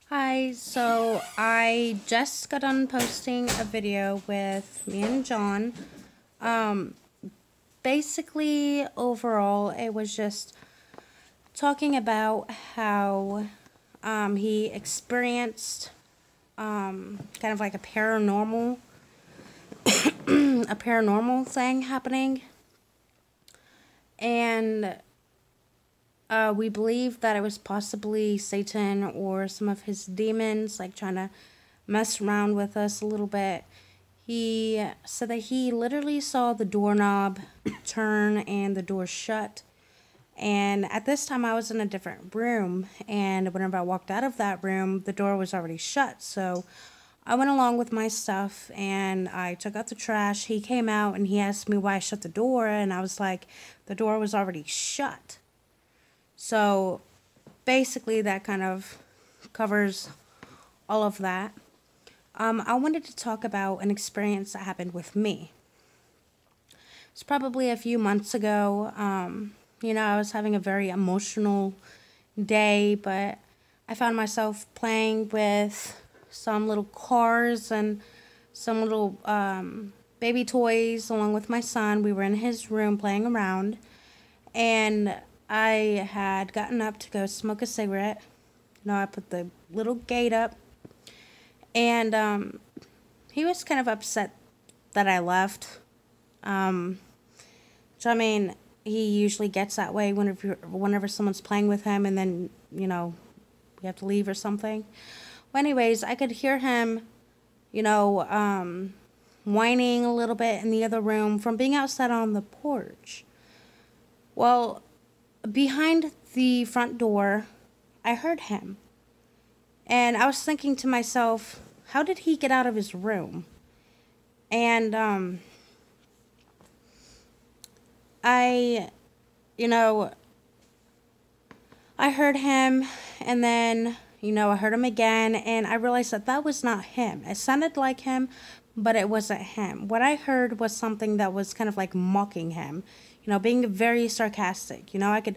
Hi, so I just got done posting a video with me and John. Um, Basically, overall, it was just talking about how he experienced kind of like a paranormal thing happening, and we believe that it was possibly Satan or some of his demons, like trying to mess around with us a little bit. He said that he literally saw the doorknob turn and the door shut. And at this time, I was in a different room. And whenever I walked out of that room, the door was already shut. So I went along with my stuff and I took out the trash. He came out and he asked me why I shut the door. And I was like, the door was already shut. So basically, that kind of covers all of that. I wanted to talk about an experience that happened with me. It's probably a few months ago. I was having a very emotional day, but I found myself playing with some little cars and some little baby toys along with my son. We were in his room playing around, and I had gotten up to go smoke a cigarette. I put the little gate up. And he was kind of upset that I left. So I mean, he usually gets that way whenever someone's playing with him, and then we have to leave or something. Well, anyways, I could hear him, whining a little bit in the other room from being outside on the porch. Well, behind the front door, I heard him. And I was thinking to myself, how did he get out of his room? And I, you know, I heard him, and then, I heard him again, and I realized that that was not him. It sounded like him, but it wasn't him. What I heard was something that was kind of like mocking him, being very sarcastic. I could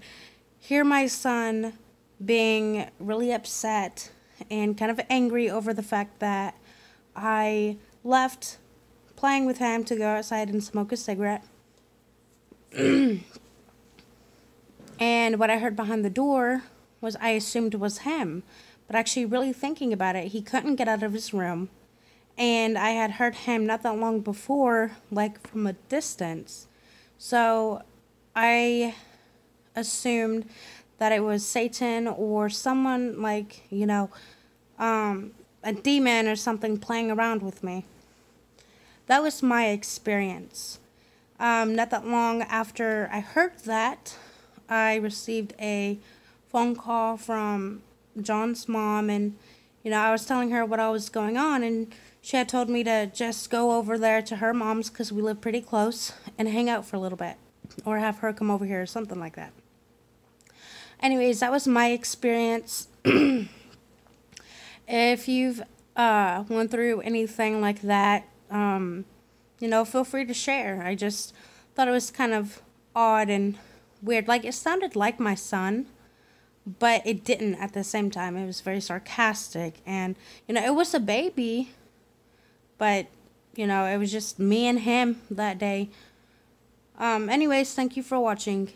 hear my son being really upset and kind of angry over the fact that I left playing with him to go outside and smoke a cigarette. And what I heard behind the door was I assumed was him. But actually, really thinking about it, he couldn't get out of his room. And I had heard him not that long before, like from a distance. So I assumed that it was Satan or someone like, a demon or something playing around with me. That was my experience. Not that long after I heard that, I received a phone call from John's mom, and I was telling her what all was going on, and she had told me to just go over there to her mom's because we live pretty close and hang out for a little bit, or have her come over here or something like that. Anyways, that was my experience. If you've went through anything like that, feel free to share. I just thought it was kind of odd and weird. Like, it sounded like my son, but it didn't at the same time. It was very sarcastic, and, it was a baby, but, it was just me and him that day. Anyways, thank you for watching.